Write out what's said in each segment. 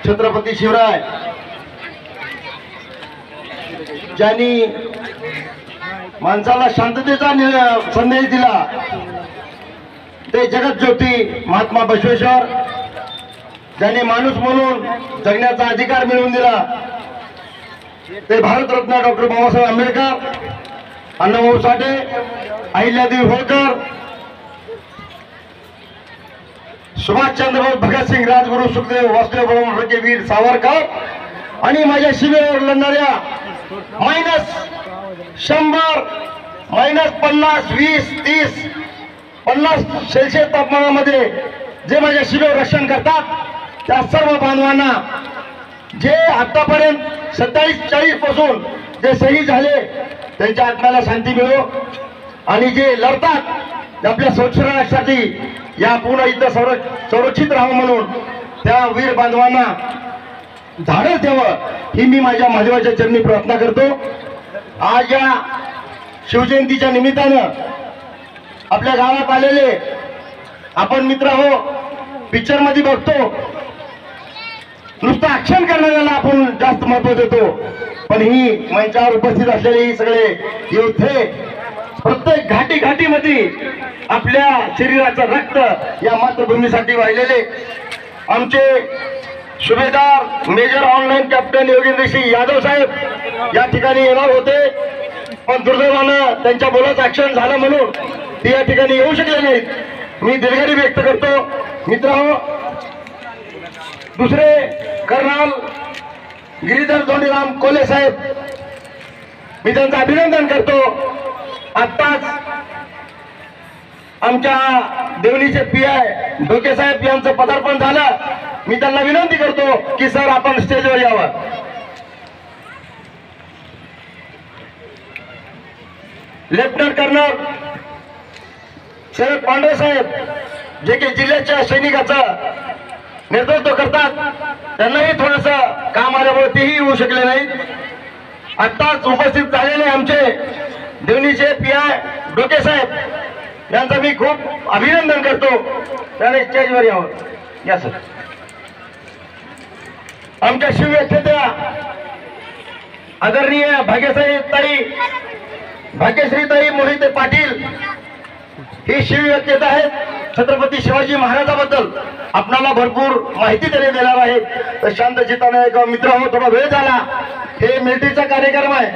छत्रपती शिवराय ज्यांनी माणसाला शांततेचा संदेश दिला ते जगत ज्योती महात्मा बसवेश्वर ज्यांनी माणूस म्हणून जगण्याचा अधिकार मिळवून दिला ते भारतरत्न डॉक्टर बाबासाहेब आंबेडकर, अण्णाभाऊ साठे, अहिल्यादेवी होळकर, सुभाषचंद्र बोस, भगतसिंग, राजगुरू, सुखदेव, वासुदेव बळवंत फडके, वीर सावरकर आणि माझ्या शिबेवर लढणाऱ्या -100, -50, 20, 30, 50 सेल्सिअस तापमानामध्ये जे माझ्या शिबेवर रक्षण करतात त्या सर्व बांधवांना, जे आतापर्यंत 27-40 पासून जे शहीद झाले त्यांच्या आत्म्याला शांती मिळो आणि जे लढतात आपल्या संरक्षणासाठी या पूर्ण इथं संरक्षित राहावं म्हणून त्या वीर बांधवांना धाडस द्यावं ही मी माझ्या महादेवाच्या चरणी प्रार्थना करतो। आज या शिवजयंतीच्या निमित्तानं आपल्या गावात आलेले आपण मित्र हो, पिक्चर मध्ये बघतो नुसतं ऍक्शन करणाऱ्याला आपण जास्त महत्व देतो, पण ही मंचावर उपस्थित असलेले ही सगळे योद्धे प्रत्येक घाटीमध्ये आपल्या शरीराचं रक्त या मातृभूमीसाठी वाहिलेले आमचे सुभेदार major online captain Yogendra Singh Yadav साहेब या ठिकाणी येणार होते, पण दुर्दैवानं त्यांच्या बोलाचं ऍक्शन झालं म्हणून ते या ठिकाणी येऊ शकले नाहीत। मी दिलगिरी व्यक्त करतो। मित्रांनो, दुसरे कर्नल गिरीधर धोंडीराम कोले साहेब, मी त्यांचं अभिनंदन करतो। आत्ताच आमच्या देवणीचे PI ढोके साहेब यांचं पदार्पण झालं, मी त्यांना विनंती करतो की सर आपण स्टेजवर यावं। लेफ्टनंट कर्नल शरद पांडे साहेब जे की जिल्ह्याच्या सैनिकाचं नेतृत्व करतात, त्यांनाही थोडस काम आल्यामुळे तेही येऊ शकले नाहीत। आत्ताच उपस्थित झालेले आमचे देवणीचे PI ढोके साहेब यांचं मी खूप अभिनंदन करतो, त्याने स्टेजवर यावं। या सर, आमच्या शिवव्यवस्थेच्या आदरणीय भाग्यश्रीताई मोहिते पाटील ही शिवव्यवस्थेत आहेत। छत्रपती शिवाजी महाराजांबद्दल आपणाला भरपूर माहिती त्यांनी देणार आहे। तर शांत चित्ताने एक मित्र हो, थोडा वेळ झाला, हे मिलिटरीचा कार्यक्रम आहे,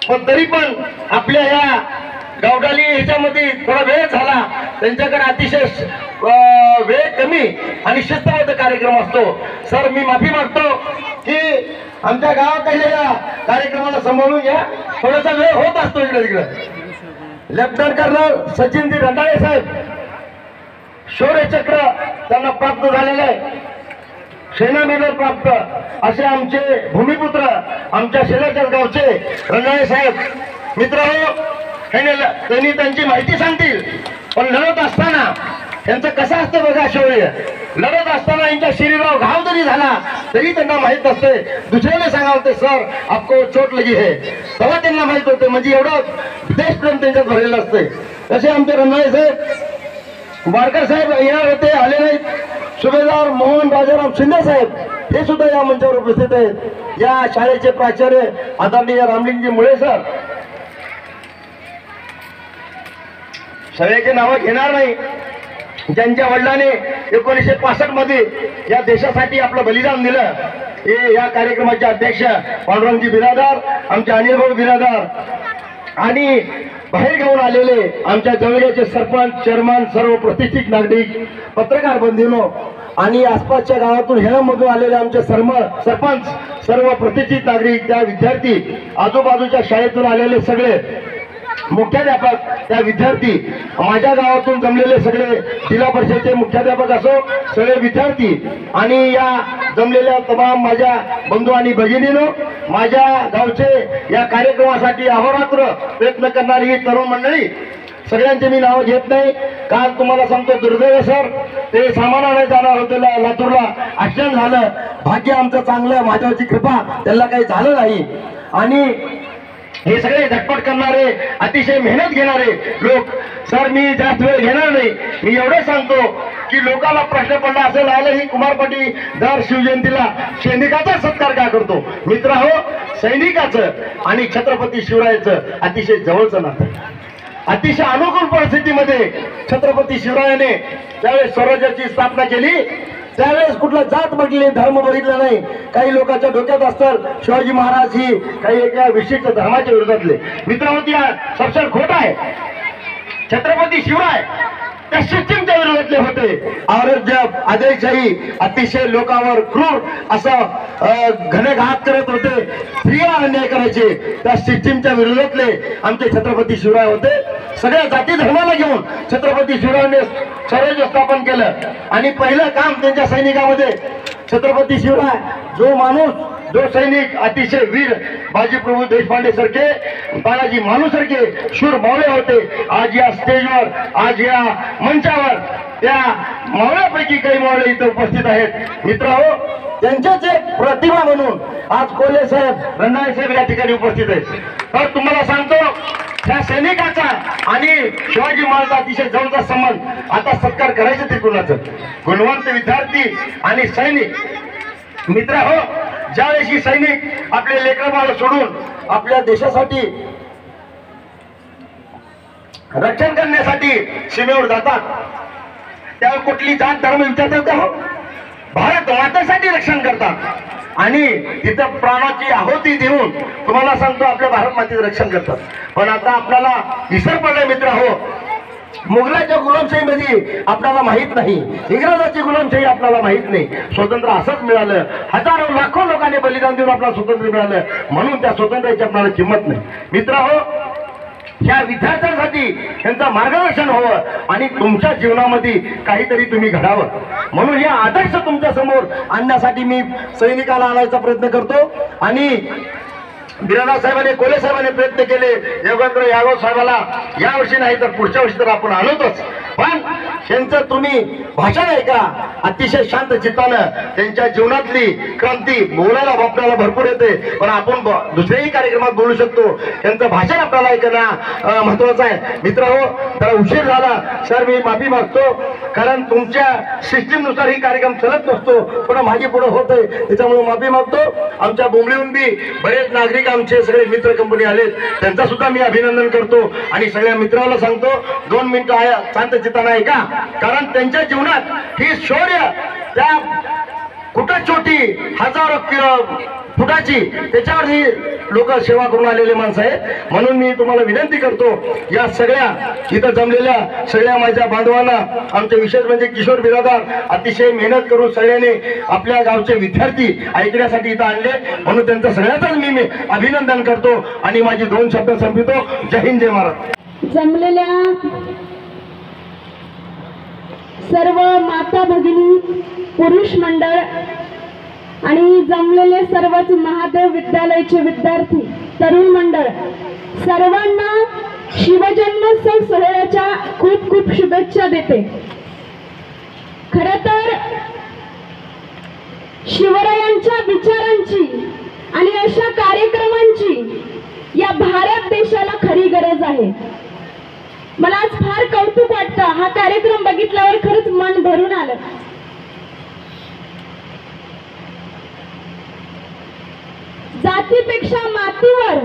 पण तरी पण आपल्या ह्या गावडाली ह्याच्यामध्ये थोडा वेळ झाला, त्यांच्याकडे अतिशय वेळ कमी आणि शिस्तबद्ध कार्यक्रम असतो। सर मी माफी मागतो की आमच्या गावाकडल्या कार्यक्रमाला सांभाळून घ्या, थोडासा वेळ होत असतो इकडे तिकडे। लेफ्टनंट कर्नल सचिनजी रंडाळे साहेब, शौर्य चक्र त्यांना प्राप्त झालेलं आहे, सेना मेडल प्राप्त असे आमचे भूमिपुत्र आमच्या शेजारच्या गावचे रंडाळे साहेब मित्र हो, त्यांनी त्यांची माहिती सांगतील। पण लढत असताना त्यांचं कसं असतं बघा शौर्य, लढत असताना यांच्या शरीरावर घाव जरी झाला तरी त्यांना माहित असते, दुसऱ्याने सांगावते सर आपको चोट लगी है, तेव्हा त्यांना माहित होते, म्हणजे एवढं देशप्रेम त्यांच्यात भरलेलं असते। तसे आमचे रंगाळे साहेब, वाडकर साहेब येणार होते, आले नाहीत। सुभेदार मोहन राजाराम शिंदे साहेब हे सुद्धा या मंचावर उपस्थित आहेत। या शाळेचे प्राचार्य आदरणीय रामलिंगजी मुळे सर, सगळ्याचे नावं घेणार नाही, ज्यांच्या वडिलांनी 1965 मध्ये या देशासाठी आपलं बलिदान दिलं, हे या कार्यक्रमाचे अध्यक्ष पांडुरंगजी बिरादार, आमचे अनिल भाऊ बिरादार आणि बाहेर घेऊन आलेले आमच्या जवळचे सरपंच, चेअरमन, सर्व प्रतिष्ठित नागरिक, पत्रकार बंधूंनो आणि आसपासच्या गावातून हेरामधून आलेले आमचे सरपंच, सर्व प्रतिष्ठित नागरिक, त्या विद्यार्थी, आजूबाजूच्या शाळेतून आलेले सगळे मुख्याध्यापक, त्या विद्यार्थी, माझ्या गावातून जमलेले सगळे जिल्हा परिषदेचे मुख्याध्यापक असो, सगळे विद्यार्थी आणि या जमलेल्या तमाम माझ्या बंधू आणि भगिनींनो, माझ्या गावचे या कार्यक्रमासाठी अहोरात्र प्रयत्न करणारी ही तरुण मंडळी, सगळ्यांचे मी नाव घेत नाही। काल तुम्हाला सांगतो दुर्दैव सर, ते सामान आणायला जाणार होते लातूरला, ऍक्सिडेंट झालं, भाग्य आमचं चांगलं, माझ्यावरची कृपा, त्यांना काही झालं नाही। आणि हे सगळे झटपट करणारे, अतिशय मेहनत घेणारे लोक. सर मी जास्त वेळ घेणार नाही, मी एवढं सांगतो की लोकांना प्रश्न पडला असेल आलं ही कुमार पाटील दर शिवजयंतीला सैनिकाचा सत्कार का करतो. मित्र हो, सैनिकाचं आणि छत्रपती शिवरायाचं अतिशय जवळचं नातं. अतिशय अनुकूल परिस्थितीमध्ये छत्रपती शिवरायाने त्यावेळेस स्वराज्याची स्थापना केली. त्यावेळेस कुठला जात बघितली, धर्म बघितला नाही. काही लोकांच्या डोक्यात असतात शिवाजी महाराज ही काही एका विशिष्ट धर्माच्या विरोधातले. मित्रांनो, ती सबसे खोट आहे. छत्रपती शिवराय त्या सिस्टीमच्या विरोधातले होते. औरंगजेब आदिलशाही अतिशय लोकांवर क्रूर असं घणघात करत होते, स्त्रिया अन्याय करायचे. त्या सिस्टीमच्या विरोधातले आमचे छत्रपती शिवराय होते. सगळ्या जाती धर्माला घेऊन छत्रपती शिवरायाने स्वराज्य स्थापन केलं. आणि पहिलं काम त्यांच्या सैनिकामध्ये छत्रपती शिवराय, जो माणूस, जो सैनिक अतिशय वीर बाजीप्रभू देशपांडे सारखे, बालाजी मानू सारखे शूर मावळे होते. आज या स्टेजवर, आज या मंचावर त्या मावळ्यापैकी काही मावळे इथं उपस्थित आहेत. मित्रांनो, त्यांच्याच एक प्रतिमा म्हणून आज कोल्हे साहेब, रंधाळे साहेब या ठिकाणी उपस्थित आहेत. तर तुम्हाला सांगतो, त्या सैनिकाचा आणि शिवाजी महाराज अतिशय जवळचा संबंध. आता सत्कार करायचं ते कुणाचं? गुणवंत विद्यार्थी आणि सैनिक. मित्र हो, ज्यावेळेस सैनिक आपले लेकरं बाळ सोडून आपल्या देशासाठी रक्षण करण्यासाठी सीमेवर जातात, त्यावेळी कुठली जात धर्म विचारतात का? हो, भारत मातेसाठी रक्षण करतात आणि तिथं प्राणाची आहुती देऊन तुम्हाला सांगतो आपल्या भारत मातेचं रक्षण करतात. पण आता आपल्याला विसर पडलाय मित्र हो. मुघलाच्या गुलामशाहीमध्ये आपल्याला माहित नाही, इंग्रजाची गुलामशाही आपल्याला माहित नाही. स्वातंत्र्य असंच मिळालं, हजारो लाखो लोकांनी बलिदान देऊन आपल्याला स्वातंत्र्य मिळालं, म्हणून त्या स्वातंत्र्याची आपल्याला किंमत नाही. मित्र हो, ह्या विद्यार्थ्यांसाठी त्यांचं मार्गदर्शन व्हावं आणि तुमच्या जीवनामध्ये काहीतरी तुम्ही घडावं, म्हणून हे आदर्श तुमच्या समोर आणण्यासाठी मी सैनिकाला आणायचा प्रयत्न करतो. आणि बिराणा साहेबांनी, कोल्हे साहेबांनी प्रयत्न केले. योगेंद्र यादव साहेबाला यावर्षी नाही तर पुढच्या वर्षी तर आपण आणतोच. पण त्यांचं तुम्ही भाषण ऐका, अतिशय शांत चित्तानं त्यांच्या जीवनातली क्रांती बोलायला आपल्याला भरपूर येते. पण आपण दुसऱ्याही कार्यक्रमात बोलू शकतो. त्यांचं भाषण आपल्याला ऐकणं महत्वाचं आहे. मित्र हो, जरा उशीर झाला सर, मी माफी मागतो, कारण तुमच्या सिस्टीमनुसार ही कार्यक्रम चालत नसतो, पण माझी पुढे होत आहे, त्याच्यामुळे माफी मागतो. आमच्या बोंबलीहून बी बरेच नागरिक, आमचे सगळे मित्र कंपनी आलेत, त्यांचा सुद्धा मी अभिनंदन करतो. आणि सगळ्या मित्राला सांगतो 2 मिनिटं शांत चित्तानं ऐका, कारण त्यांच्या जीवनात ही शौर्य, त्या कुठं छोटी हजारो फुटाची, त्याच्यावर ही लोक सेवा करून आलेले माणसं आहेत. म्हणून मी तुम्हाला विनंती करतो, या सगळ्या इथं जमलेल्या सगळ्या माझ्या बांधवांना, आमचे विशेष म्हणजे किशोर बिरादार अतिशय मेहनत करून सगळ्यांनी आपल्या गावचे विद्यार्थी ऐकण्यासाठी इथं आणले, म्हणून त्यांचं सगळ्याच मी अभिनंदन करतो आणि माझी 2 शब्द संपवितो. जय हिंद, जय महाराज. जमलेल्या सर्व माता भगिनी, पुरुष मंडळ आणि जमलेले सर्वच महादेव विद्यालयाचे विद्यार्थी, तरुण मंडळ, सर्वांना शिवजन्मोत्सव सोहळ्याच्या खूप खूप शुभेच्छा देते. खरं तर शिवरायांच्या विचारांची आणि अशा कार्यक्रमांची या भारत देशाला खरी गरज आहे. मला आज फार कौतुक वाटतं, हा कार्यक्रम बघितल्यावर खरंच मन भरून आलं. जातीपेक्षा मातीवर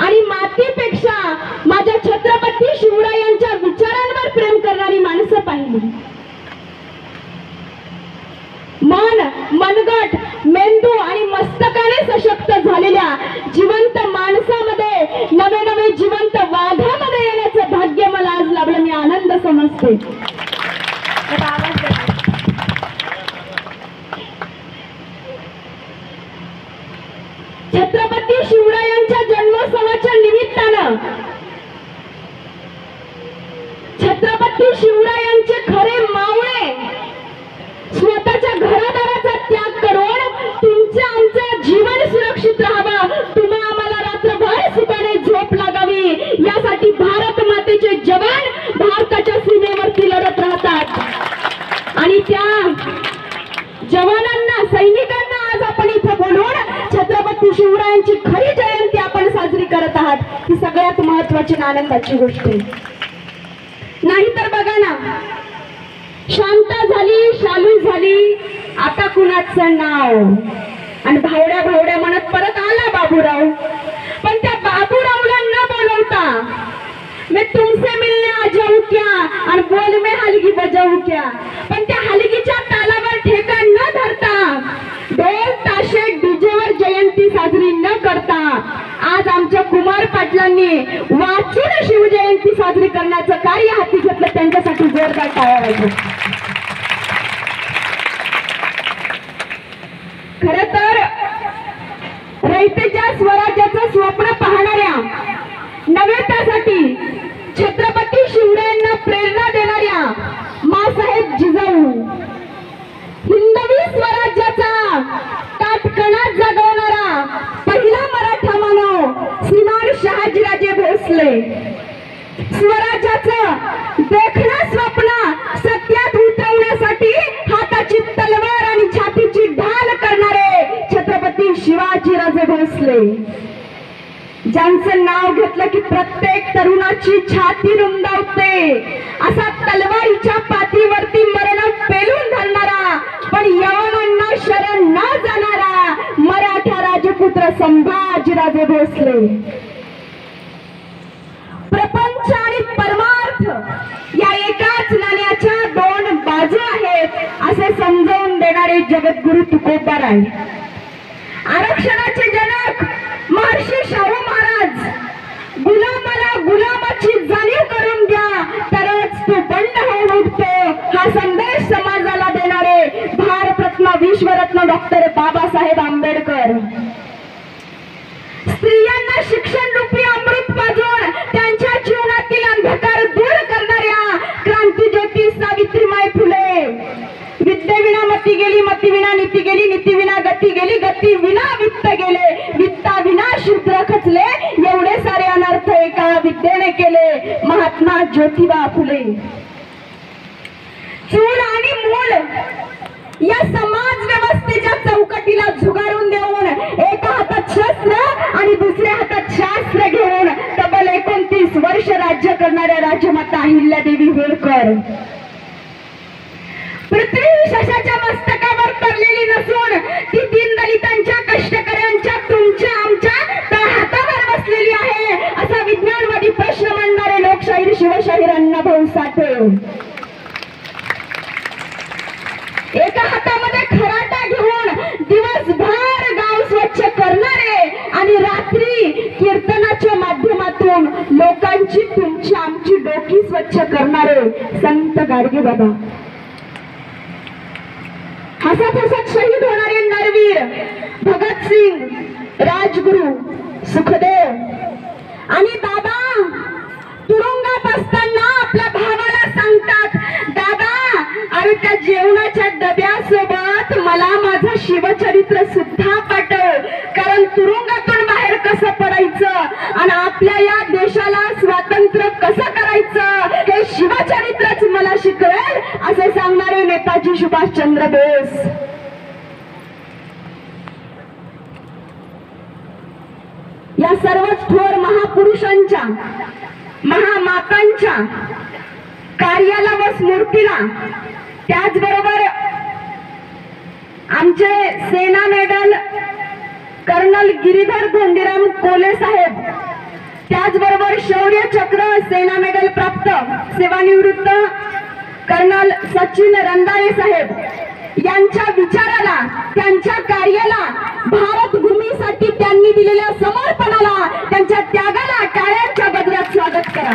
आणि मातीपेक्षा माझ्या छत्रपती शिवरायांच्या विचारांवर प्रेम करणारी माणसं पाहिली. मन, मनगट, मेंदू आणि मस्तकाने सशक्त झालेल्या जिवंत माणसामध्ये नवे नवे जिवंत वाघामध्ये येण्याचं भाग्य मला आज लाभलं. मी आनंद समजते. छत्रपती शिवरायांच्या जन्मोत्सवाच्या निमित्तानं छत्रपती शिवरायांचे खरे मावळे स्वतःच्या घरादाराचा त्याग करून तुमचं आमचं जीवन सुरक्षित राहावं, तुम्हा आम्हाला रात्रभर सुखाने झोप लागावी, यासाठी भारत मातेचे जवान भारताच्या सीमेवरती लढत राहतात. आणि त्या जवानांना, सैनिकांना आज आपण इथं बोलून छत्रपती शिवरायांची खरी जयंती आपण साजरी करत आहात ही सगळ्यात महत्वाची आणि आनंदाची गोष्ट आहे. नाहीतर बघा ना, शांता झाली, शालू झाली, आता कुणाचं नाव, आणि भावड्या भावड्या म्हणत परत आला बाबूराव. पण त्या बाबूरावला न बोलवता मैं तुमसे मिलने आ जाऊं क्या आणि बोल में हलगी बजाऊ क्या, पण त्या हलगीच्या तालावर ठेका न धरता, ढोल ताशे डीजेवर जयंती साजरी न करता आज आमच्या कुमार पाटलांनी वाचून शिवजयंती साजरी करण्याचं कार्य हाती घेतलं. त्यांच्यासाठी जोरदार टाळ्या वाजवा. खर तर रयतेच्या स्वराज्याचं स्वप्न पाहणाऱ्या, नव्हे त्यासाठी छत्रपती शिवरायांना प्रेरणा देणाऱ्या माँसाहेब जिजाऊ, हिंदवी स्वराज्याचा ताटकणा जगवणारा पहिला मराठा मानव श्रीमान शहाजीराजे भोसले, स्वराज्याचं देखणं स्वप्न सत्यात उतरवण्यासाठी हाताची तलवार आणि छातीची ढाल करणारे छत्रपती शिवाजीराजे भोसले, ज्यांचं नाव घेतलं की प्रत्येक तरुणाची छाती रुंदावते, असा तलवारीच्या पाठीवरती मरण पेलून धरणारा पण यवनांना शरण न जाणारा मराठा राजपुत्र संभाजीराजे भोसले. प्रपंच आणि परमार्थ या एकाच नाण्याच्या दोन बाजू आहेत असे समजावून देणारे जगद्गुरु तुकोबाराय. आरक्षणाचे जनक महर्षी शाहू महाराज, गुलामाला गुलामाची जाणीव करून द्या तरच तो बंड होऊन उठतो, हा संदेश समाजाला देणारे भारतरत्न विश्वरत्न डॉक्टर बाबासाहेब आंबेडकर. स्त्रियांना शिक्षण रूपी अमृत पाजून त्यांच्या जीवनातील अंधकार दूर करणाऱ्या क्रांतीज्योती सावित्रीबाई फुले. विद्येविना मती गेली, मतीविना नीती गेली, नीतीविना गती गेली, गती विना वित्त गेले, वित्ताविना शूद्र खचले, एवढे सारे अनर्थ एका विद्येने केले महात्मा ज्योतिबा फुले. चूल आणि मूल या समाज व्यवस्थेच्या चौकटीला झुगारून देऊन एका हातात शस्त्र आणि दुसऱ्या हातात शास्त्र घेऊन तब्बल 29 वर्ष राज्य करणाऱ्या राजमाता अहिल्यादेवी होळकर. पृथ्वी शशाच्या मस्तकावर तरलेली नसून ती दीनदलितांच्या, कष्टकऱ्यांच्या, तुमच्या आमच्या हातावर बसलेली आहे, असा विज्ञानवादी प्रश्न मांडणारे लोकशाहीर शिवशाहीर अण्णाभाऊ साठे. एका हातामध्ये खराटा घेऊन दिवसभर गाव स्वच्छ करणारे आणि रात्री कीर्तनाच्या माध्यमातून लोकांची, तुमची आमची डोकी स्वच्छ करणारे संत गाडगे बाबा. हसत हसत शहीद होणारे नरवीर भगतसिंग, राजगुरु, सुखदेव. आणि दादा तुरुंगात असताना आपल्या भावाला सांगतात, दादा अरे त्या जेवणाच्या डब्यासोबत मला माझं शिवचरित्र सुद्धा पाठव, कारण तुरुंगातून बाहेर कसं पडायचं आणि आपल्या या देशाला स्वातंत्र्य कसं करायचं हे शिवचरित्रच मला शिकवेल, असे सांगणारे नेताजी सुभाषचंद्र बोस. या सर्वच थोर महापुरुषांच्या, महामातांच्या कार्याला व स्मृतीला, त्याचबरोबर आमचे सेना मेडल कर्नल गिरीधर धोंडीराम कोले साहेब, त्याचबरोबर शौर्य चक्र सेना मेडल प्राप्त सेवानिवृत्त कर्नल सचिन रंदाळे साहेब यांच्या विचाराला, त्यांच्या कार्याला, भारत भूमीसाठी त्यांनी दिलेल्या समर्पणाला, त्यांच्या त्यागाला टाळ्यांच्या गजरात स्वागत करा.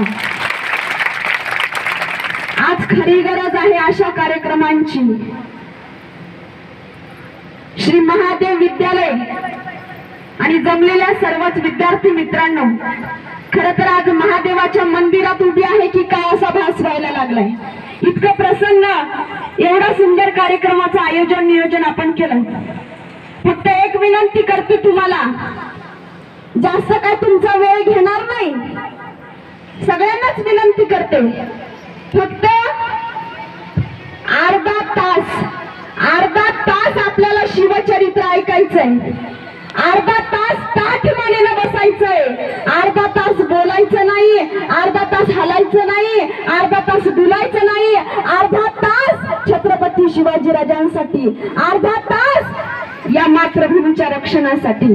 आज खरी गरज आहे अशा कार्यक्रमांची. श्री महादेव विद्यालय आणि जमलेल्या सर्वच विद्यार्थी मित्रांनो, खर तर आज महादेवाच्या मंदिरात उभी आहे की काय असा भास व्हायला लागलाय. इतकं प्रसन्न, एवढा सुंदर कार्यक्रमाचं आयोजन नियोजन आपण केलं. फक्त एक विनंती करते तुम्हाला, जास्त काय तुमचा वेळ घेणार नाही, सगळ्यांनाच विनंती करते, फक्त अर्धा तास आपल्याला शिवचरित्र ऐकायचंय. अर्धा तास ताठ मानेला बसायचंय, अर्धा तास बोलायचं नाही, अर्धा तास हलायचं नाही, अर्धा तास डुलायचं नाही, अर्धा तास छत्रपती शिवाजीराजांसाठी, अर्धा तास या मातृभूमीच्या रक्षणासाठी,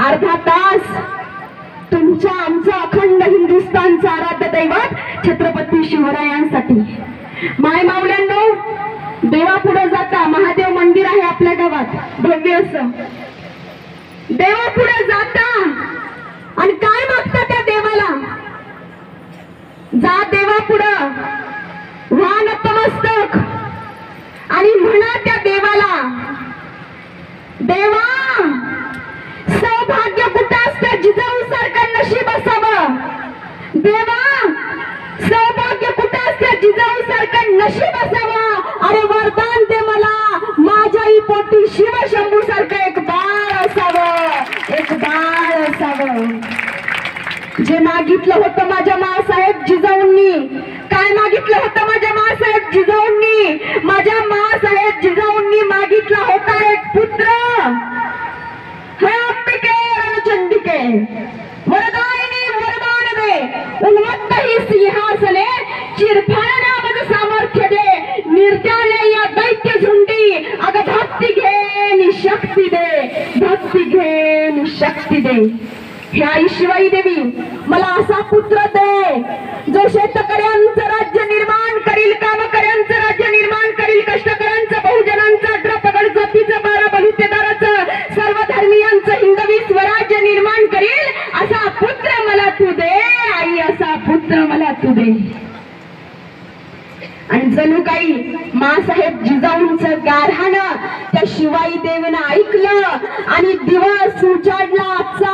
अर्धा तास तुमच्या आमचा अखंड हिंदुस्थानचा आराध्य दैवत छत्रपती शिवरायांसाठी. माय मावल्यांनो, देवापुढे जाता महादेव मंदिर आहे आपल्या गावात भव्य असं. देवापुढे जाता आणि काय मागता त्या देवाला? जा देवापुढं, व्हा नतमस्तक आणि म्हणा त्या देवाला, देवा सौभाग्य कुठं असतं जिजाऊ सारखं नशीब असावं. देवा सौभाग्य कुठं असतं जिजाऊ सारखं नशीब असावं. अरे वरदान दे मला, माझ्याही पोटी शिवशंभू सारखं एक बाळ असावं, एक बाळ असावं. जे मागितलं होतं माझ्या मासाहेब जिजाऊंनी, काय मागितलं होतं माझ्या मासाहेब जिजाऊंनी? माझ्या मासाहेब जिजाऊंनी मागितला होता एक पुत्र. हे अंबिके रणचंडिके वरदायिनी वरदान दे, उन्मत्त ही सिंहासने चिरफाळण्यामज सामर्थ्य दे, निर्त्याने या दैत्य झुंडी अग भक्ती घे नि शक्ती दे, भक्ती घे नि शक्ती दे. हे आई शिवाई देवी मला असा पुत्र दे जो शेतकऱ्यांचं राज्य निर्माण करील, कामकऱ्यांचं राज्य निर्माण करील, कष्टकऱ्यांचं, बहुजनांचं, अठरा जातीचं, 12 बलुतेदाराचं, सर्व धर्मियांचं हिंदवी स्वराज्य निर्माण करील असा पुत्र मला तू दे आई, असा पुत्र मला तू दे. आणि जणू काही मासाहेब जिजाऊंचं गारहाणं त्या शिवाई देवीनं ऐकलं आणि दिवस उजाडला आजचा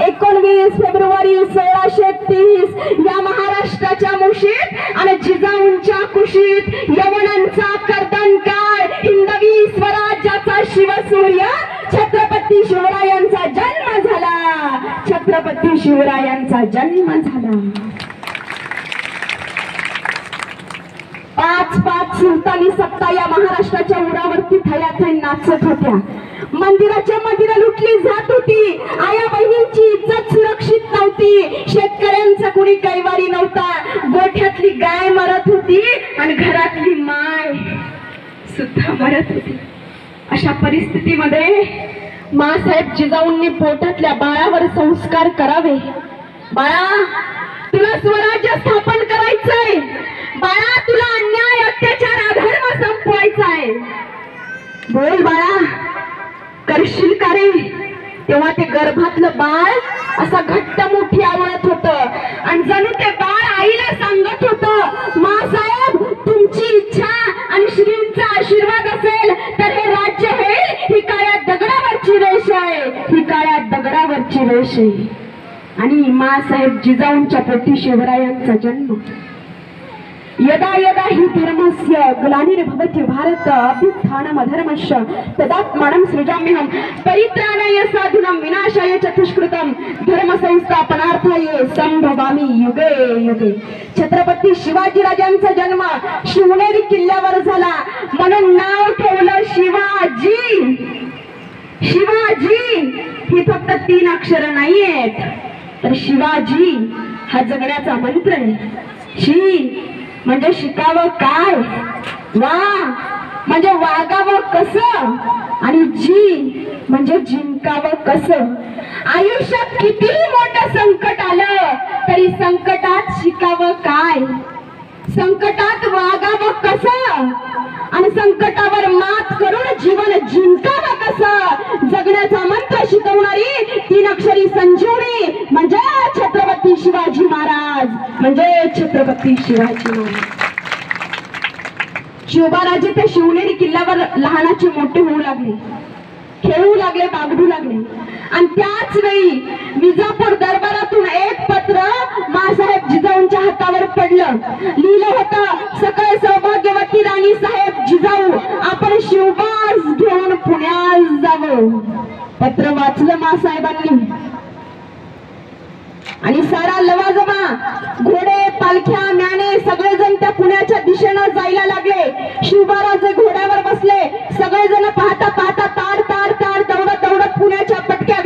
19 फेब्रुवारी 1630 या महाराष्ट्राच्या मुशीत आणि जिजाऊंच्या कुशीत यवनांचा कर्दनकाळ, हिंदवी स्वराज्याचा शिवसूर्य छत्रपती शिवरायांचा जन्म झाला, छत्रपती शिवरायांचा जन्म झाला. 5 सुलतानी सत्ता या महाराष्ट्राच्या उरावरती थयाथय नाचत होत्या. मंदिराच्या मंदिरं लुटली जात होती, आया बहिणींची इज्जत सुरक्षित नव्हती, शेतकऱ्यांचा कुणी कैवारी नव्हता, गोठ्यातली गाय मरत होती आणि घरातली माय सुद्धा मरत होती. अशा परिस्थितीमध्ये मासाहेब जिजाऊंनी पोटातल्या बाळावर संस्कार करावे. बाळा तुला स्वराज्य स्थापन करायचंय, बाळा तुला अन्याय अत्याचार अधर्म संपवायचा आहे, बोल बाळा करशील का रे? तेव्हा ते गर्भातलं बाळ असं घट्ट मुठी आवळत होतं आणि जणू ते बाळ आईला सांगत होतं, मासाहेब तुमची इच्छा आणि श्रींचा आशीर्वाद असेल तर हे राज्य होईल. ही काळ्या दगडावरची रेष आहे, ही काळ्या दगडावरची रेष आहे. आणि मासाहेब जिजाऊंच्या पोटी शिवरायांचा जन्म. यदा यदा हि धर्मस्य ग्लानिर्भवति भारत अभ्युत्थानमधर्मस्य तदात्मानं सृजाम्यहं परित्राणाय साधूनां विनाशाय च दुष्कृतं धर्म संस्थापनार्थाय संभवामि युगे युगे. छत्रपती शिवाजीराजांचा जन्म शिवनेरी किल्ल्यावर झाला म्हणून नाव ठेवलं शिवाजी. शिवाजी ही फक्त 3 अक्षर नाहीयेत, तर शिवाजी हा जगण्याचा मंत्र आहे. शी म्हणजे शिकावं काय, वा म्हणजे वागावं कसं, आणि जी म्हणजे जिंकावं कसं. आयुष्यात कितीही मोठं संकट आलं तरी संकटात शिकावं काय, संकटात वागावं कसं आणि संकटावर मात करून जीवन जिंकावं कसं. जगण्याचा मंत्र शिकवणारी 3 अक्षरी संजीवनी म्हणजे छत्रपती शिवाजी महाराज, म्हणजे छत्रपती शिवाजी महाराज. शिवबाराजे त्या शिवनेरी किल्ल्यावर लहानाचे मोठे होऊ लागले, खेळू लागले, बागडू लागले. आणि त्याच वेळी विजापूर दरबारातून एक पत्र मासाहेब जिजाऊंच्या हातावर पडलं. लिहिलं होतं, सकळ सौभाग्यवती राणी साहेब जिजाऊ आपण शिवबाज घेऊन पुण्यात जावं. पत्र वाचलं मासाहेबांनी आणि सारा लवाजमा, घोडे, पालख्या, म्याने सगळेजण त्या पुण्याच्या दिशेनं जायला लागले. शिवबाराजे घोड्यावर बसले. सगळेजण पाहता पाहता ताड ताड ताड दौडत दौडत पुण्याच्या पटक्या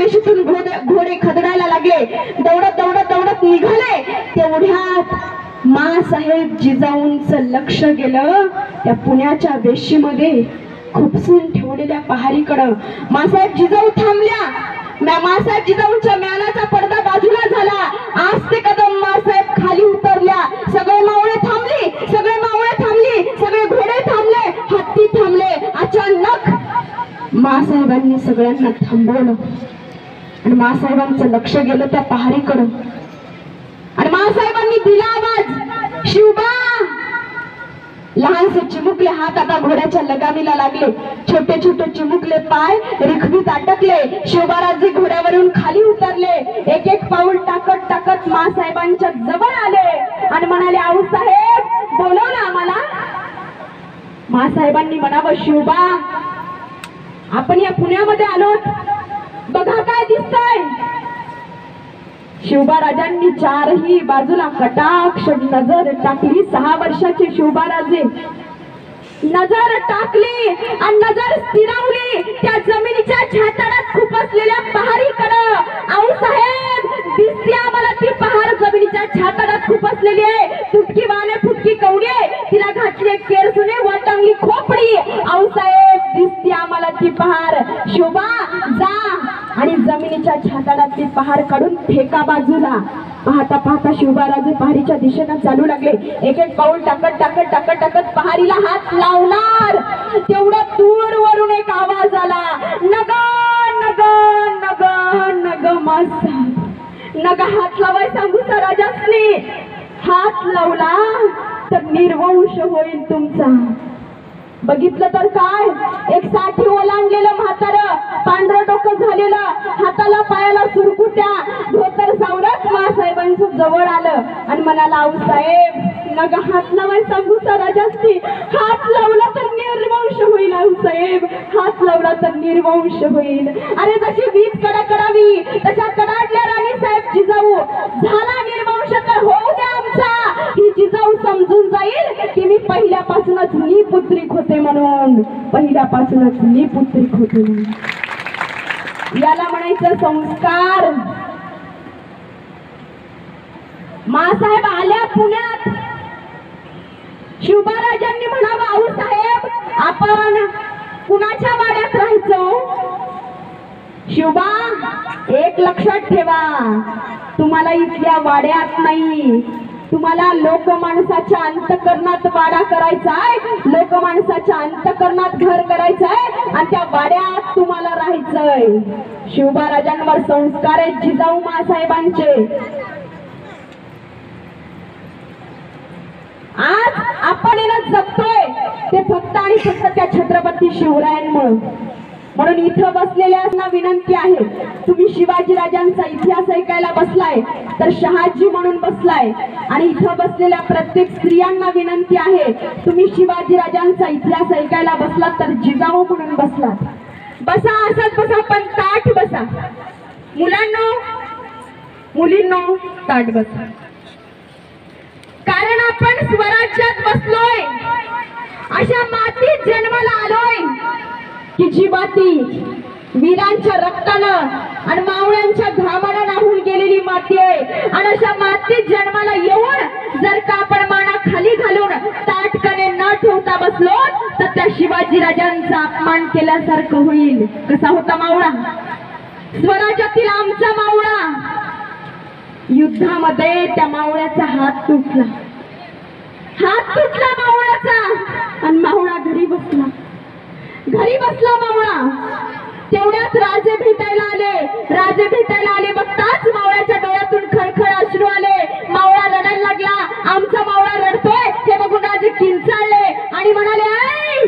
लक्ष गेलं त्या पुण्याच्या वेशीमध्ये खुपसून ठेवलेल्या पहारीकडं. मासाहेब जिजाऊ थांबल्या. मासाहेब जिजाऊंच्या म्यानाचा पडदा बाजूला झाला. आज ते कदम मासाहेब खाली उतरल्या. सगळे मावळे थांबली, सगळे मावळे थांबली, सगळे घोडे थांबले, हत्ती थांबले. अचानक मासाहेबांनी सगळ्यांना थांबवलं आणि मासाहेबांचं लक्ष गेलं त्या पहारीकडं आणि मासाहेबांनी दिला आवाज, शिवबा. लहानसे चिमुकले हात आता घोड्याच्या लगामीला लागले. छोटे छोटे चिमुकले पाय रिखवीत अटकले. शिवबाराजे घोड्यावरून खाली उतरले. एक एक पाऊल टाकत टाकत मासाहेबांच्या जवळ आले आणि म्हणाले, आऊसाहेब बोलवलं आम्हाला. मासाहेबांनी म्हणावं, शिवबा आपण या पुण्यामध्ये आलोत, बघा काय दिसतंय. शिवबाराजांनी चारही बाजूला कटाक्ष नजर टाकली. 6 वर्षाचे शिवबाराजे नजर टाकली आणि नजर स्थिरावली त्या जमिनीच्या छाताडात खुपसलेल्या पहारीकडं. आऊसाहेब दिसते आम्हाला ती पहार जमिनीच्या छाताडात खुपसलेली आहे. तुटकी वाने फुटकी कवडे, तिला घातले केरसुने वाटांगली खोपडी. आऊसाहेब दिसते आम्हाला ती पहार. शिवबा जा आणि जमिनीच्या छाताडात ती पहार काढून फेका बाजूला. पाहता पाहता शिवबाराजे पहारीच्या दिशेनं चालू लागले. एक एक पाऊल टाकत टाकत टाकत टाकत पहारीला हात लावणार तेवढं दूरवरून एक आवाज आला, नग नग नग नग मासाहेब. नग हात लावाय सांगू सा राजासनी. हात लावला तर निर्वंश होईल तुमचा. बघितलं तर काय, एक 60 ओलांडलेलं म्हातारं, पांढरं डोकं झालेलं, हाताला पायाला सुरकुत्या, धोतर सावरत मासाहेबांचं जवळ आलं आणि म्हणाला, आऊसाहेब नग हात लावाय सांगू सा राजासनी. हात लावला तर निर्वंश होईल आऊसाहेब, हात लावला तर निर्वंश होईल. अरे जशी वीज कडकडावी तशा कडाडल्या राणी साहेब जिजाऊ. झाला निर्वंश तर होऊ द्या आमचा. ही जिजाऊ समजून जाईल की मी पहिल्यापासूनच निपुत्रिक होते म्हणून, पहिल्यापासूनच निपुत्रिक होते म्हणून. याला म्हणायचं संस्कार. मासाहेब आल्या पुण्यात. शिवबाराजांनी म्हणावं, आऊसाहेब आपण कुणाच्या वाड्यात राहायचो. शिवबा एक लक्षात ठेवा, तुम्हाला इथल्या वाड्यात नाही, तुम्हाला लोकमानसाच्या अंतकरणात वाडा करायचा आहे, लोकमानसाच्या अंतकरणात घर करायचं आहे आणि त्या वाड्यात तुम्हाला राहायचंय. शिवबाराजांवर संस्कार आहेत जिजाऊ मासाहेबांचे. आज आपण जगतोय ते फक्त आणि फक्त त्या छत्रपती शिवरायांमुळे. म्हणून इथं बसलेल्यांना विनंती आहे, तुम्ही शिवाजी राजांचा इतिहास ऐकायला बसलाय तर शहाजी म्हणून बसलाय. आणि इथं बसलेल्या प्रत्येक स्त्रियांना विनंती आहे, तुम्ही शिवाजी राजांचा इतिहास ऐकायला बसलात तर जिजाऊ म्हणून बसलात. बसा, असंच बसा, पण ताठ बसा. मुलांनो मुलींनो ताठ बसा. कारण आपण स्वराज्यात बसलोय, अशा मातीत जन्माला आलोय की जी माती वीरांच्या रक्तानं आणि मावळ्यांच्या घामानं नाहून गेलेली माती आहे. आणि अशा मातीत जन्माला येऊन जर का आपण माना खाली घालून ताटकने न ठेवता बसलो तर त्या शिवाजी राजांचा अपमान केल्यासारखं होईल. कसा होता मावळा? स्वराज्यातील आमचा मावळा. युद्धामध्ये त्या मावळ्याचा हात तुटला, हात तुटला मावळ्याचा आणि मावळा घरी बसला. घरी बसला मावळा. तेवढ्यात राजे भेटायला आले. राजे भेटायला आले बघताच मावळ्याच्या डोळ्यातून खळखळ अश्रू आले. मावळा रडायला लागला. आमचा मावळा रडतोय हे बघून राजे किंचाळले आणि म्हणाले, ऐ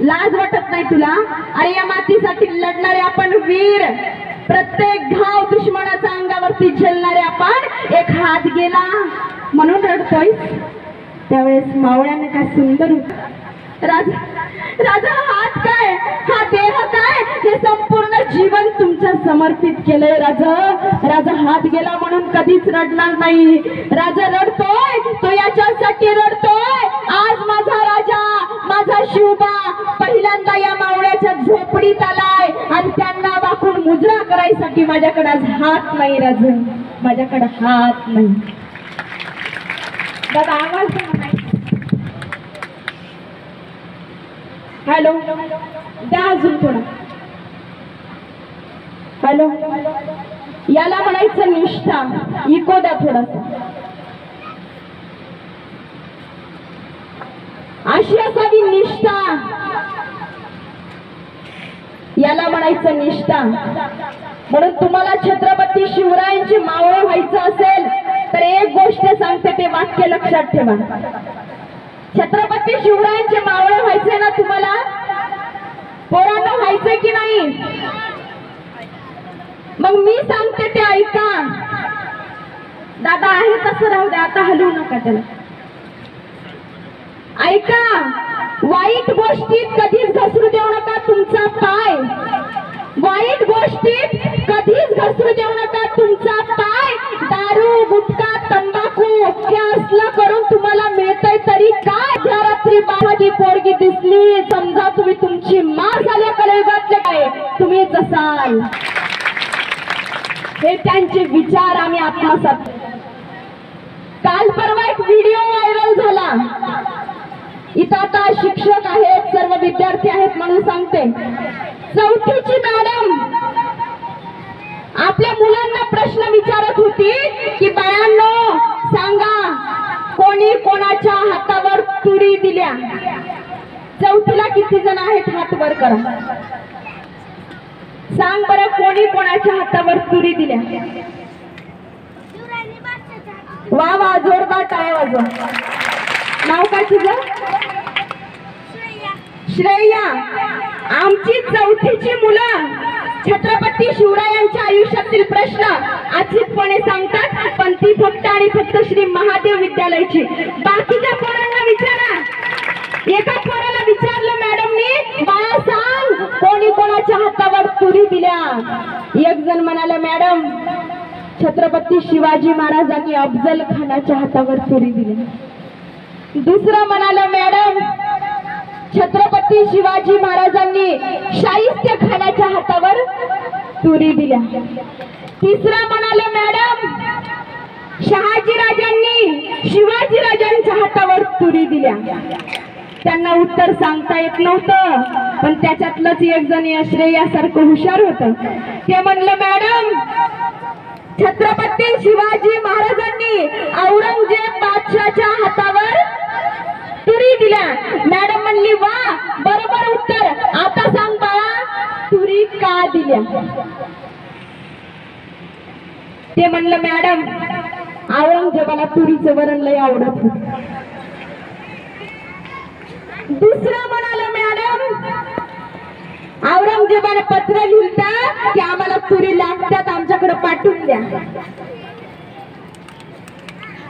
लाज वाटत नाही तुला? अरे या मातीसाठी लढणारे आपण वीर, प्रत्येक घाव दुश्मनाचा अंगावरती झेलणारे आपण. एक हात गेला म्हणून रडतोय. त्यावेळेस मावळ्याने काय सुंदर राजा, राजा हात काय, हा देह काय, हे संपूर्ण जीवन तुमच्या समर्पित केलंय राजा. राजा हात गेला म्हणून कधीच रडणार नाही. राजा रडतोय तो याच्यासाठी रडतोय, आज माझा राजा, माझा शिवबा पहिल्यांदा या मावळ्याच्या झोपडीत आलाय आणि त्यांना वाकून मुजरा करायसाठी माझ्याकडे आज हात नाही. राजा माझ्याकडे हात नाही. दादा आवाज हॅलो, द्या अजून थोडं. हॅलो, याला म्हणायचं निष्ठा. इको द्या थोडासा. अशी असावी निष्ठा. याला म्हणायचं निष्ठा. म्हणून तुम्हाला छत्रपती शिवरायांची मावळे व्हायचं असेल तर एक गोष्ट सांगते, ते वाक्य लक्षात ठेवा. छत्रपती शिवरायांचे मावळे व्हायचे ना तुम्हाला, पोरांना व्हायचे की नाही? मग मी सांगते ते ऐका. दादा आहे तसं राहू द्या, आता हलवू नका त्याला. ऐका, वाईट गोष्टीत कधीच घसरू देऊ नका तुमचा पाय. वाईट गोष्टीत कधीच घसरू देऊ नका तुमचा पाय. दारू, गुटखा, तंबाखू हे असलं करून तुम्हाला मिळतंय तरी काय? त्या रात्री माझी पोरगी दिसली, समजा तुम्ही तुमची मार झाल्या कलियुगातले काय तुम्हीच असाल. हे त्यांचे विचार आम्ही आत्मसात. काल परवा एक व्हिडिओ व्हायरल झाला. इथं आता शिक्षक आहेत, सर्व विद्यार्थी आहेत म्हणून सांगते. चौथीची मॅडम आपल्या मुलांना प्रश्न विचारत होती की बाळांनो सांगा, कोणी कोणाच्या हातावर तुरी दिल्या? चौथीला किती जण आहेत? हात वर करा. सांग बरं, कोणी कोणाच्या हातावर तुरी दिल्या? वा वा, जोरदार टाळ्या वाजवा. नाव काय तुझं? श्रेया. आमची चौथीची मुलं छत्रपती शिवरायांच्या आयुष्यातील प्रश्न अचूकपणे सांगतात, पण ती फक्त आणि फक्त श्री महादेव विद्यालयाची. बाकीच्या पोरांना विचारा. एका पोराला विचारलं मॅडमनी, बाळा सांग कोणी कोणाच्या हातावर तुरी दिल्या? एक जण म्हणाला, मॅडम छत्रपती शिवाजी महाराजांनी अफजल खानाच्या हातावर तुरी दिली. दुसरा म्हणाला, मॅडम छत्रपती शिवाजी महाराजांनी शाहिस्ते खानाच्या हातावर तुरी दिल्या. तिसरा म्हणाला, मॅडम शहाजी राजांनी शिवाजी राजांच्या हातावर तुरी दिल्या. त्यांना उत्तर सांगता येत नव्हतं, पण त्याच्यातलंच एक जण श्रेयासारखं हुशार होतं. ते म्हणलं, मॅडम छत्रपती शिवाजी महाराजांनी औरंगजेब बादशाहच्या हातावर तुरी दिल्या. मॅडम म्हणली, वा बरोबर उत्तर. आता सांग बाळा, तुरी का दिल्या? ते म्हणलं, मॅडम औरंगजेबाला तुरीचं वरण लय आवडत होतं. दुसरा म्हणाला, मॅडम औरंगजेबाने पत्र लिहिलं की आम्हाला तुरी लागतात, आमच्याकडे पाठवून द्या.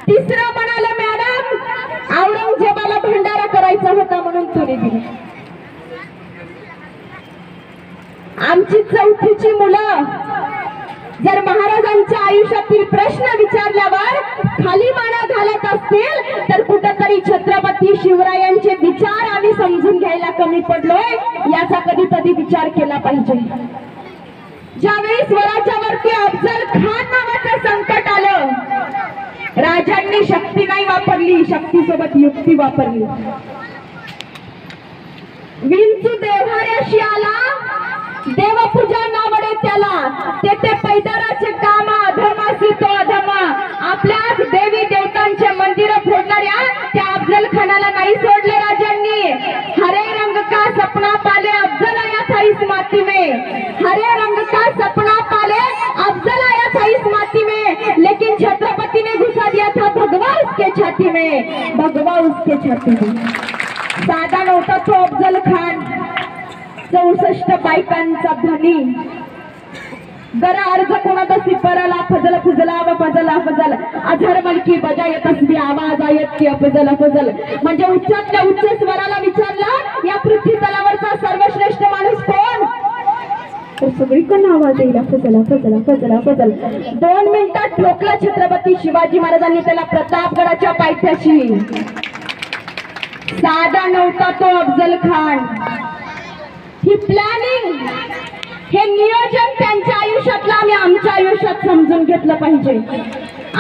तिसरा म्हणाला, मॅडम औरंगजेबाला भंडारा करायचा होता म्हणून तुरी दिली. आमची चौथीची मुलं जर महाराजांच्या आयुष्यातील प्रश्न विचारल्यावर खाली माना घालत असतील तर कुठेतरी छत्रपती शिवरायांचे विचार आम्ही समजून घ्यायला कमी पडलोय, याचा कधीतरी विचार केला पाहिजे. ज्यावेळी स्वराज्यावरती अफजल खान नावाचं संकट आलं, राजांनी शक्ती नाही वापरली, शक्तीसोबत युक्ती वापरली. विंचू देव्हाऱ्याशी आला, देवपूजा नावडे त्याला, तेथे पैदराचे काम अधर्मासी तो अधर्म. आपल्याच देवी देवतांचे मंदिर फोडणाऱ्या त्या अफजल खानाला नाही सोडले राजांनी. हरे रंग का सपना पाले अफजल आया था इस माती में, हरे रंग का सपना पाले अफजल आया था इस माती में, लेकिन छत्रपति ने घुसा दिया था भगवा उसके छाती में, भगवा उसके छाती में. साधा नव्हता तो अफजल खान, 64 बायकांचा धनी. जरा अर्ज कोणाचा सिपराला फजल फुजला व फजला फजल, अझर मलकी बजाय तस्बी आवाज आयत की अफजल अफजल. म्हणजे उच्चातल्या उच्च स्वराला विचारलं, या पृथ्वी तलावरचा सर्वश्रेष्ठ माणूस कोण? तर सगळीकडून आवाज येईल, अफजल अफजल अफजल अफजल. 2 मिनिटात ठोकला छत्रपती शिवाजी महाराजांनी त्याला प्रतापगडाच्या पायथ्याशी. साधा नव्हता तो अफजल खान. ही प्लॅनिंग, हे नियोजन त्यांच्या आयुष्यातलं आम्ही आमच्या आयुष्यात समजून घेतलं पाहिजे.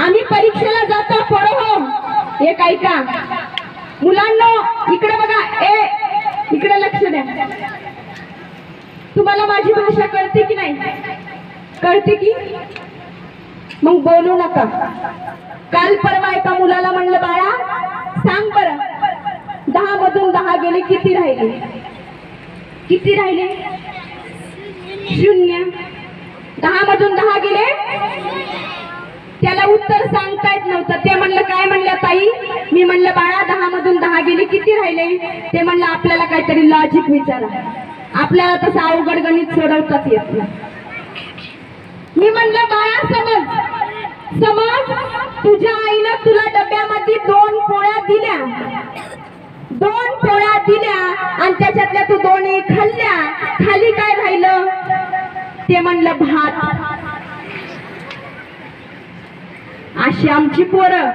आम्ही परीक्षेला जातो पोरं हो, एक ऐका मुलांनो, इकडे बघा. इकडे लक्ष द्या. तुम्हाला माझी भाषा कळते की नाही? कळते की? मग बोलू नका. काल परवा एका मुलाला म्हणलं, बाळा सांग बरं, 10 मधून 10 गेले किती राहिले? किती राहिले? 0. 10 मधून 10 गेले. त्याला उत्तर सांगता येत नव्हतं. ते म्हणलं, काय म्हणल्या ताई? मी म्हणलं, बाळा 10 मधून 10 गेले किती राहिले? ते म्हणलं, आपल्याला काहीतरी लॉजिक विचारा, आपल्याला तसं अवघड गणित सोडवताच येत नाही. मी म्हणलं, बाळा समज, समज तुझ्या आईनं तुला डब्यामध्ये 2 पोळ्या दिल्या, 2 पोळ्या दिल्या आणि त्याच्यातल्या तू 2 खाल्ल्या, खाली काय राहिलं? ते म्हणलं, भात. अशी आमची पोरं.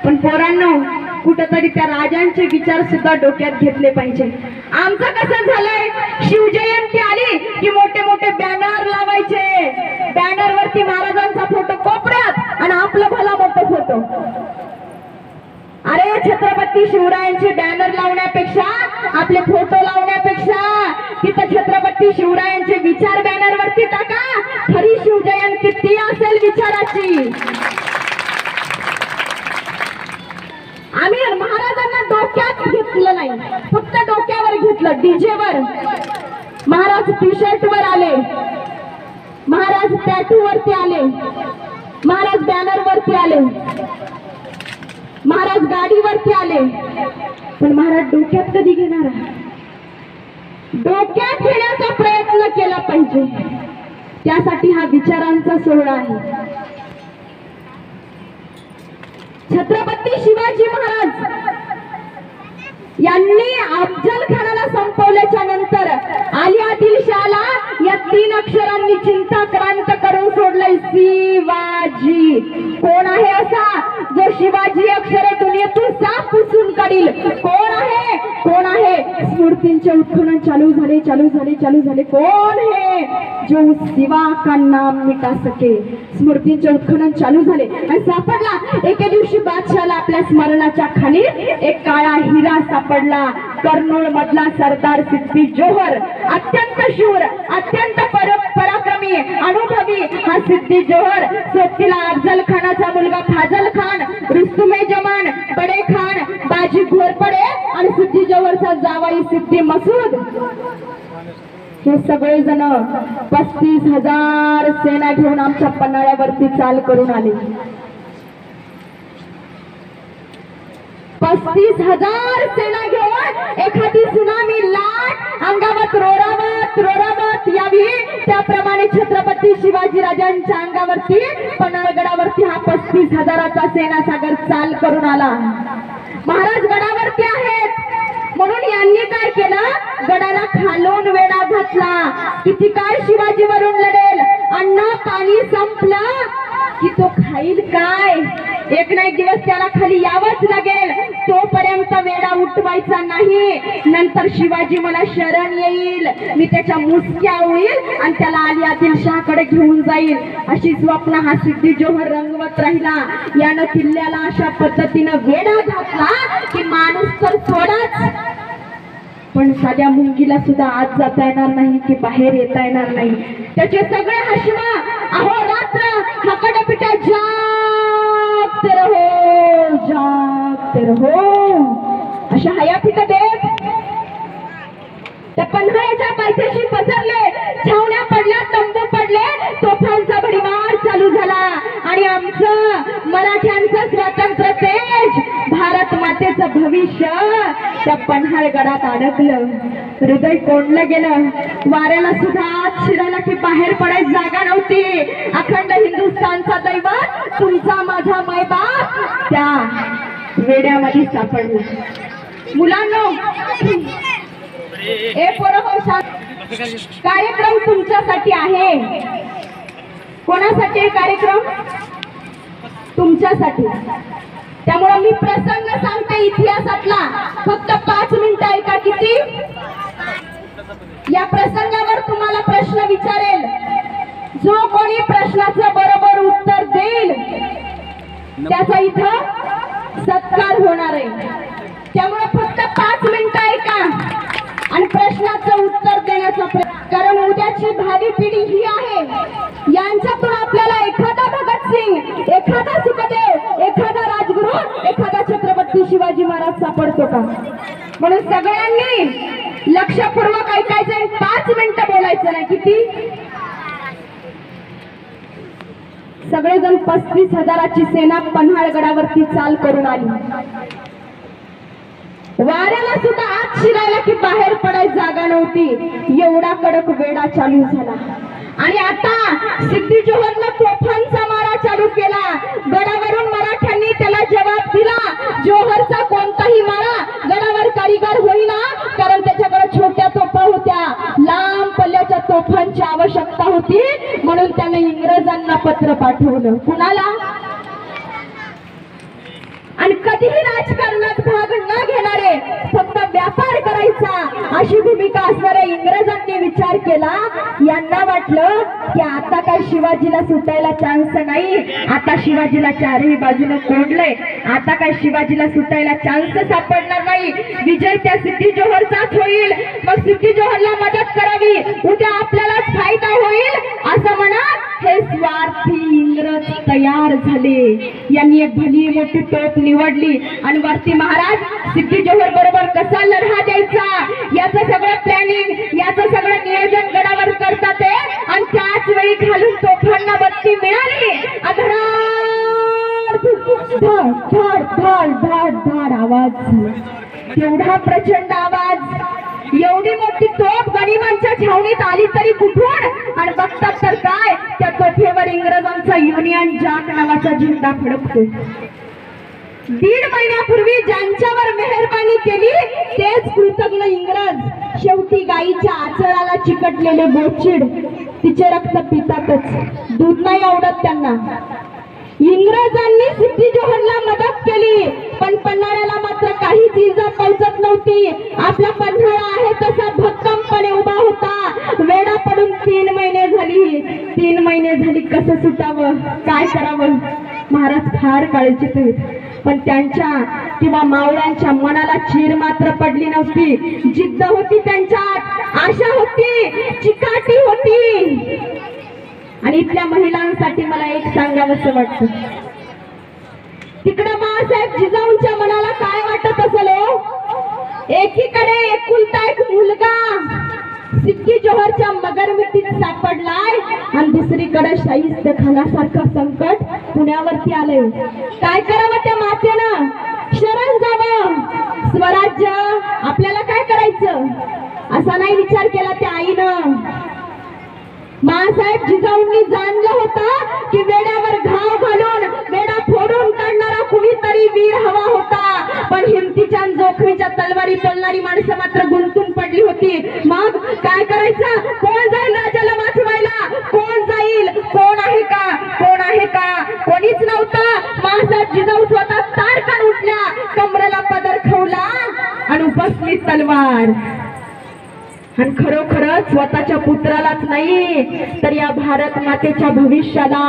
पण पोरांनो, कुठंतरी त्या राजांचे विचार सुद्धा डोक्यात घेतले पाहिजे. आमचं कसं झालंय, शिवजयंती आली की मोठे मोठे बॅनर लावायचे, बॅनर वरती महाराजांचा फोटो कोपऱ्यात आणि आपलं भला मोठं फोटो. अरे छत्रपती शिवरायांचे बॅनर लावण्यापेक्षा, आपले फोटो लावण्यापेक्षा तिथं छत्रपती शिवरायांचे विचार बॅनर वरती टाका. खरी शिवजयंती ती असेल विचाराची. आम्ही महाराजांना डोक्यात घेतलं नाही, फक्त डोक्यावर घेतलं, डीजेवर. महाराज टी शर्ट वर आले, महाराज टॅटू वरती आले, महाराज बॅनर वरती आले, महाराज गाडीवरती आले. पण महाराज डोक्यात कधी घेणार? डोक्यात घेण्याचा प्रयत्न केला पाहिजे. त्यासाठी हा विचारांचा सोहळा आहे. छत्रपती शिवाजी महाराज यांनी अफजल खानाला संपवल्याच्या नंतर आली आदिलशाहला या 3 अक्षरांनी चिंता क्रांत करून सोडलंय, शिवाजी. कोण आहे असा जो शिवाजी अक्षरे दुनियेतून साफ पुसून काढील? कोण आहे? कोण आहे? स्मृतींचे उत्खनन चालू झाले, चालू झाले, चालू झाले. कोण है जो शिवा का नाम मिटा सके? स्मृतींचे उत्खनन चालू झाले आणि सापडला. एके दिवशी बादशाहला आपल्या स्मरणाच्या खाली एक काळा हिरा सापडला. कर्नूल मधला सरदार सिद्दी जोहर, अत्यंत शूर, अत्यंत पराक्रमी, अनुभवी हा सिद्दी जोहर सोबतीला अफजल खानाचा मुलगा फाजल खान, रुस्तुमे जमान, बडे खान, बाजी घोरपडे आणि सिद्दी जोहरचा जावाई सिद्दी मसूद. हे सगळे जण 35,000 सेना घेऊन आमच्या पन्हाळ्यावरती चाल करून आले. 35,000 सेना घेऊन एखादी सुनामी लाट अंगावर रोरावत रोरावत यावी, त्याप्रमाणे छत्रपती शिवाजी राजांच्या अंगावरती पन्हाळगडावरती हा 35,000चा सेना सागर चाल करून आला. महाराज गडावरती आहेत म्हणून यांनी काय केलं, गडाला खालून वेढा घातला. किती काळ शिवाजी वरून लढेल, अन्न पाणी संपलं की तो खाईल काय? एक ना एक दिवस त्याला खाली यावंच लागेल. तोपर्यंत वेढा उठवायचा नाही, नंतर शिवाजी मला शरण येईल, मी त्याच्या मुसक्या होईल आणि त्याला आली आदिलशाहकडे घेऊन जाईल. अशी स्वप्न हा सिद्दी जोहर रंगवत राहिला. यानं किल्ल्याला अशा पद्धतीनं वेढा घातला की माणूस तर सोडाच, पण साध्या मुंगीला सुद्धा आत जाता येणार नाही की बाहेर येता येणार नाही. त्याचे सगळे हशमा अहोरात्र हकडपिटा जागते रहो, जागते रहो अशा हयातीत देत त्या पन्हाळ्याच्या पायथ्याशी पसरले. छावण्या पडल्या, तंबू पडले, तोफांचा भडीमार चालू झाला आणि आमचं मराठ्यांचं स्वातंत्र्य तेज, भारत मातेचं भविष्य त्या पन्हाळगडात अडकलं. हृदय कोंडलं गेलं. वाऱ्याला सुद्धा आत शिरायला की बाहेर पडायची जागा नव्हती. अखंड हिंदुस्थानचा दैवत तुमचा माझा मायबाप त्या वेड्यामध्ये सापडला. मुलांनो, कार्यक्रम तुमच्यासाठी आहे. कोणासाठी कार्यक्रम? तुमच्यासाठी. त्यामुळे मी प्रसंग सांगते इतिहासातला, फक्त 5 मिनिटं ऐका. किती? या प्रसंगावर तुम्हाला प्रश्न विचारेल. जो कोणी प्रश्नाचं बरोबर उत्तर देईल त्याचा इथं सत्कार होणार आहे. त्यामुळे फक्त 5 मिनिटं ऐका. प्रश्नाचं उत्तर देण्याचा कारण उद्याची भावी पिढी ही आहे. यांच्यातून आपल्याला एखादा भगत सिंग, एखादा सुखदेव, एखादा राजगुरू, एखादा छत्रपती शिवाजी महाराज सापडतो का? म्हणून सगळ्यांनी लक्षपूर्वक ऐकायचं, 5 मिनिटं बोलायचं नाही. किती? सगळेजण 35,000ची सेना पन्हाळगडावरती चाल करून आली. वाऱ्याला सुद्धा आत शिरायला की बाहेर पडायची जागा नव्हती, एवढा कडक वेढा चालू झाला. आणि आता सिद्धी जोहरनं तोफांचा मारा चालू केला. गडावरून मराठ्यांनी त्याला जवाब दिला, जोहरचा कोणताही मारा गडावर कारीगर होईना, कारण त्याच्याकडे छोट्या तोफा होत्या, लांब पल्ल्याच्या तोफांची आवश्यकता होती. म्हणून त्याने इंग्रजांना पत्र पाठवलं. कुणाला? आणि कधीही राजकारणात भाग न घेणारे, फक्त व्यापार करायचा अशी भूमिका असणाऱ्या इंग्रजांनी विचार केला. यांना वाटलं की आता काय शिवाजीला सुटायला चान्स नाही, आता शिवाजीला चारही बाजूने कोंडलंय, आता काय शिवाजीला सुटायला चान्स सापडणार नाही, विजय त्या सिद्धी जोहरचाच होईल. मग सिद्धी जोहरला मदत करावी, उद्या आपल्यालाच फायदा होईल असं म्हणत हे स्वार्थी इंग्रज तयार झाले. यांनी एक भली मोठी टोप निवडली आणि वरती महाराज सिद्धी जोहर बरोबर कसा लढा द्यायचा याचं सगळं प्लॅनिंग, याचं सगळं नियोजन गडावर करतात ते. आणि त्याच वेळी खालून तोफांना बत्ती मिळाली. धाड आवाज झाला, तेवढा प्रचंड आवाज. एवढी मोठी तोफ गनिमांच्या छावणीत आली तरी कुठून? आणि बघतात तर काय, त्या तोफेवर इंग्रजांचा युनियन जॅक नावाचा झेंडा फडकतो. 1.5 महिन्यापूर्वी ज्यांच्यावर मेहरबानी केली तेच कृतज्ञ इंग्रज शेवटी गाईच्या आचळाला चिकटलेले बोचिड तिचे रक्त पितातच. दूध नाही आवडत त्यांना. इंग्रजांनी सिद्धी जोहरला मदत केली, पण पन्हाळ्याला मात्र काहीच इजा पोहोचत नव्हती. आपला पन्हाळा आहे तसा भक्कमपणे उभा होता. वेडा पडून 3 महिने झाली. 3 महिने झाली, कसं सुटावं, काय करावं? महाराज फार काळजीत आहेत, पण त्यांच्या किंवा मावळ्यांच्या मनाला चीर मात्र पडली नव्हती. जिद्द होती त्यांच्यात, आशा होती, चिकाटी होती. आणि इथल्या महिलांसाठी मला एक सांगावंसं वाटतं, तिकडं बाळासाहेब जिजाऊंच्या मनाला काय वाटत असेल हो? एकीकडे एकुलता एक मुलगा सिद्धी जोहरच्या मगरमिठीत सापडलाय आणि दुसरीकडे शाहिस्ते खानासारखं संकट पुण्यावरती आलंय. काय करावं त्या मातेनं? शरण जावं, स्वराज्य आपल्याला काय करायचं असा नाही विचार केला त्या आईनं. बाळासाहेब जिजाऊंनी जाणलं होतं की वेड्यावर घाव घालून वेडा फोडून काढणारा कुणीतरी वीर हवा होता, पण हिमतीच्या जोखमीच्या तलवारी तोलणारी माणसं मात्र गुंतून पडली होती. मग काय करायचं? कोण जाईल राजाला वाचवायला? कोण जाईल? कोण आहे का? कोण आहे का? कोणीच नव्हतं. बाळासाहेब जिजाऊ स्वतः ताडकन उठल्या, कमरेला पदर ठेवला आणि बसली तलवार. आणि खरोखरच स्वतःच्या पुत्रालाच नाही तर या भारत मातेच्या भविष्याला,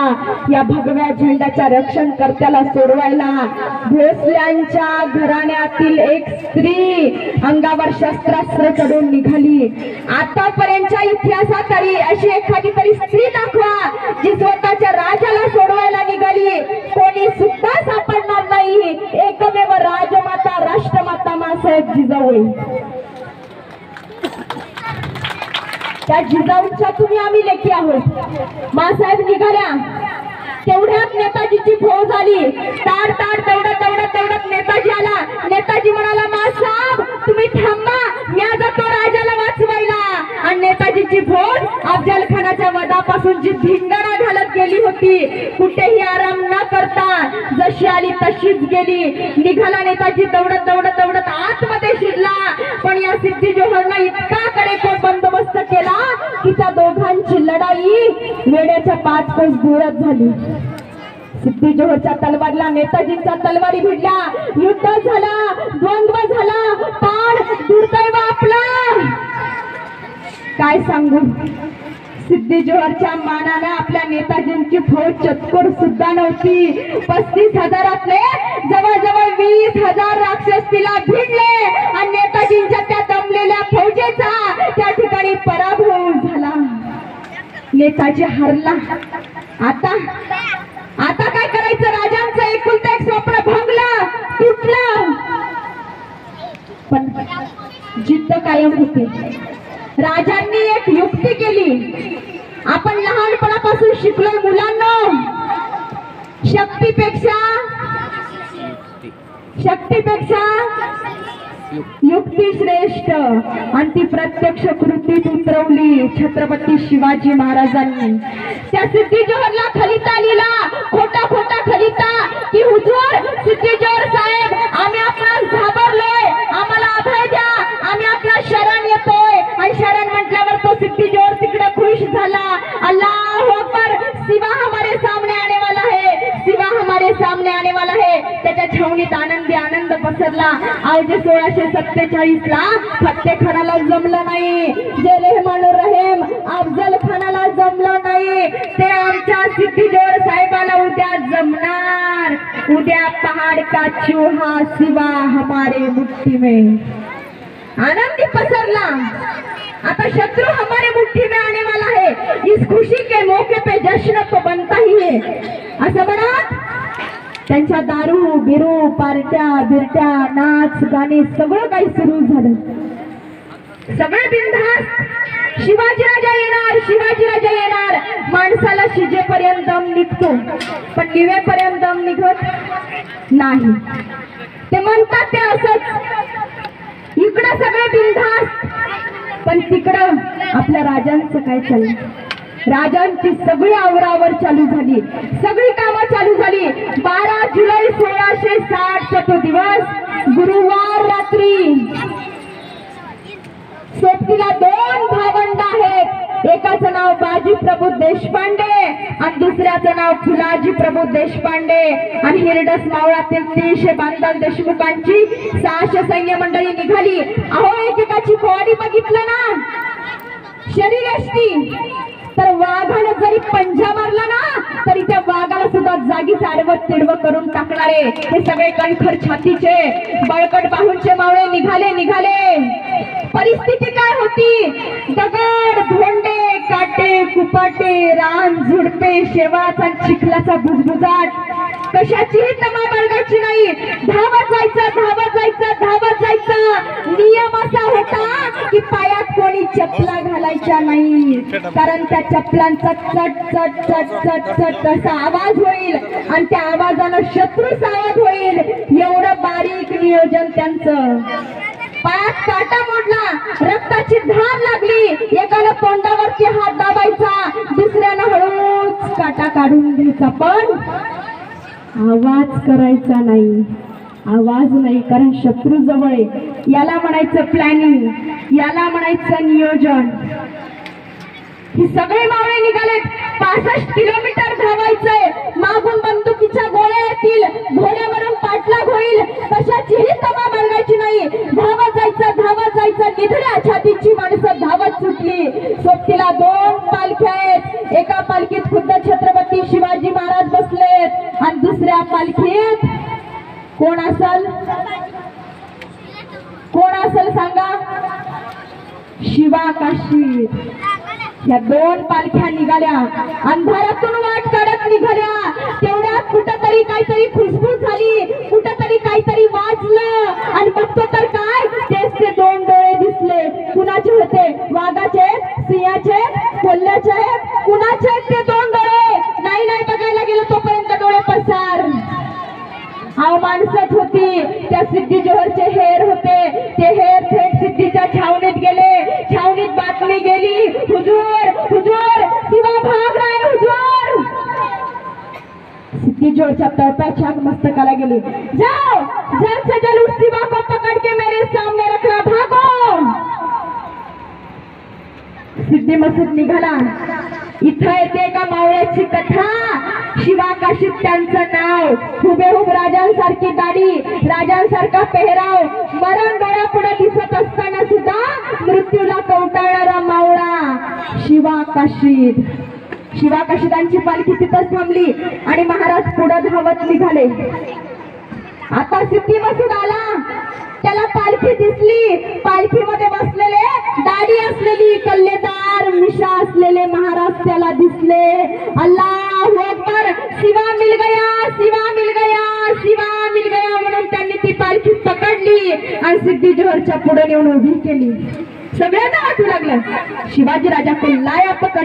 या भगव्या झेंड्याच्या रक्षण कर्त्याला सोडवायला भोसल्यांच्या घराण्यातील एक स्त्री अंगावर शस्त्रास्त्र चढून निघाली. आतापर्यंतच्या इतिहासात तरी अशी एखादी तरी स्त्री दाखवा जी स्वतःच्या राजाला सोडवायला निघाली. कोणी सुद्धा सापडणार नाही. एकमेव राजमाता, राष्ट्रमाता मासाहेब जिजाऊ. त्या जिजाऊंच्या तुम्ही आम्ही लेखी आहोत. मासाहेब निघाल्या, तेवढ्यात नेताजीची फौज आली. ताड ताड तेवढ्यात नेताजी आला. नेताजी म्हणाला, मासाहेब तुम्ही थांबा, मी जातो राजाला वाचवायला. आणि नेताजीची फौज अफजल खानाच्या वधापासून जी धिंगाणा घालत गेली होती, कुठेही आराम न करता जशी आली तशीच गेली. निघाला नेताजी दौडत आतमध्ये शिरला. पण या सिद्धी जोहरनं इतका कडेकोट बंदोबस्त केला की त्या दोघांची लढाई वेड्याच्या 5 कोस दूरच झाली. सिद्धी जोहरच्या तलवारीला नेताजींच्या तलवारी भिडल्या. युद्ध झाला, द्वंद्व झाला, पण दुर्दैव आपलं काय सांगू. सिद्धी जोहरच्या मानानं आपल्या नेताजींची फौज चतकोर सुद्धा नव्हती. 35,000 जवळजवळ 20,000 राक्षस तिला भिडले आणि नेताजींच्या त्या दमलेल्या फौजेचा त्या ठिकाणी पराभव झाला. नेताजी हरला. आता काय करायचं? राजांचं एकुलतं एक स्वप्न भंगलं, तुटलं, पण जिद्द कायम होती. राजांनी एक युक्ती केली. आपण लहानपणापासून शिकलोय मुलांनो, शक्तीपेक्षा युक्ती श्रेष्ठ, आणि ती प्रत्यक्ष कृतीत उतरवली छत्रपती शिवाजी महाराजांनी. त्या सिद्धी जोहरला खलिता लिहिला, खोटा खलिता, की हुजूर सिद्धी जोहर साहेब, आम्ही आपणास घाबरलोय, आम्हाला अभय द्या, आम्ही आपला शरण येतोय. आणि शरण म्हटल्यावर तो सिद्धी जोहर तिकडे खुश झाला. अल्लाह अकबर, शिवा हमारे सामने आने वाला है, शिवा हमारे सामने आने वाला है. त्याच्या छावणीत आनंद पसरला. अवघे 1647 ला फत्ते खानाला जमलं नाही, जे रेहमानुर रहीम अफजल खानाला जमलं नाही, ते आमच्या सिद्धी जोहर साहेबाला उद्या जमणार. उद्या पहाड़ का चूहा शिवा हमारे मुट्ठी में. आनंदी पसरला. आता शत्रु हमारे मुट्ठी में आने वाला है, इस खुशी के मौके पे जश्न तो बनता ही है. असं म्हणत त्यांच्या दारू बिरू, पार्ट्या बिरट्या, नाच गाणे सगळं काही सुरू झालं. सगळं बिनधास्त. शिवाजीराजा येणार. माणसाला शिजेपर्यंत दम निघतो, पण निवेपर्यंत दम निघत नाही. ते म्हणतात ते असंच. इकडं सगळे बिनधास्त, पण तिकडं आपल्या राजांचं काय चाललं? राजांची सगळी आवरावर चालू झाली, सगळी कामं चालू झाली. 12 जुलै 1660 तो दिवस गुरुवार रात्री. सोबतीला 2 भावंड आहेत. एकाचं नाव बाजी प्रभू देशपांडे आणि दुसऱ्याचं नाव फुलाजी प्रभू देशपांडे. आणि हिरडस मावळातील 300 बांधल देशमुखांची 600 सैन्य मंडळी निघाली. अहो, एकेकाची बॉडी बघितलं ना, शरीर असती, तर वाघाने जरी पंजा मारला ना, तरी त्या वाघाला सुद्धा जागीच आडवं तिडवं करून टाकणारे हे सगळे कणखर छातीचे बळकट बाहूंचे मावळे निघाले. परिस्थिती काय होती? दगड, धोंडे, काटे, कुपाटे, रान, झुडपे, शेवाच आणि चिखलाचा भुजभुजाट. कशाचीही तमा बाळगायची नाही. धावत जायचं. नियम असा होता की पायात कोणी चपला घालायच्या नाही, कारण त्या चपलांचा चट असा आवाज होईल आणि त्या आवाजानं शत्रू सावध होईल. एवढं बारीक नियोजन त्यांचं. पायात काटा मोडला, रक्ताची धार लागली. एकाला तोंडावरती हात दाबायचा, दुसऱ्यानं हळूच काटा काढून घ्यायचा, पण आवाज करायचा नाही. कारण शत्रू जवळ आहे. याला म्हणायचं प्लॅनिंग, याला म्हणायचं नियोजन. ही सगळे मावळे निघालेत. 65 किलोमीटर धावायचंय. मागून बंदुकीच्या गोळ्या येतील, घोड्यावरून पाठलाग होईल. कशाचीही तमा बाळगायची नाही. धावत जायचं. निधड्या छातीची माणसं धावत सुटली. सोबतीला 2 पालख्या आहेत. एका पालखीत खुद्द छत्रपती शिवाजी महाराज बसलेत आणि दुसऱ्या पालखीत कोण असल सांगा? शिवा काशी. या 2 पालख्या निघाल्या, अंधारातून वाट काढत निघाल्या. तेवढ्यात कुठंतरी काहीतरी खुशबू झाली, कुठंतरी काहीतरी वाजलं आणि बघतो तर काय, तेच ते 2 डोळे दिसले. कुणाचे होते? वाघाचे, सिंहाचे, कोल्ह्याचे? कुणाचे ते 2 डोळे? नाही बघायला गेलो तोपर्यंत डोळे पसार. माणसच होती. त्या सिद्धी जोहरचे हेर होते. ते हेर थेट सिद्धीच्या छावणीत गेले. छावणीत बातमी गेली, हुजूर शिवा भाग रहा है हुजूर. सिद्धी जोहरच्या तळप्या छाक मस्तकाला गेली. जाओ, जल्द से जल्द उस शिवा को पकड़ के मेरे सामने रखना, भागो. सिद्धी मसूद निघाला. इथं येते का मावळ्याची कथा? शिवाकाशीत त्यांचं नाव, हुबेहूब राजांसारखी दाढी, राजांसारखा पेहराव, मरण डोळ्यापुढे दिसत असताना सुद्धा मृत्यूला कवटाळणारा मावळा शिवाकाशीत. शिवाकाशीदांची पालखी तिथंच थांबली आणि महाराज पुढे धावत निघाले. आता सिद्धी मसूद आला, त्याला पालखी दिसली. पालखीमध्ये बसलेले दाढी असलेली कल्लेदार मिशा असलेले महाराज त्याला दिसले. अल्लाहू अकबर, शिवा मिल गया, शिवा मिल गया, शिवा मिल गया म्हणून त्यांनी ती पालखी पकडली आणि सिद्धी जोहरच्या पुढे नेऊन उभी केली. सगळ्यांना वाटू लागलं शिवाजी राजा को लाया पकड़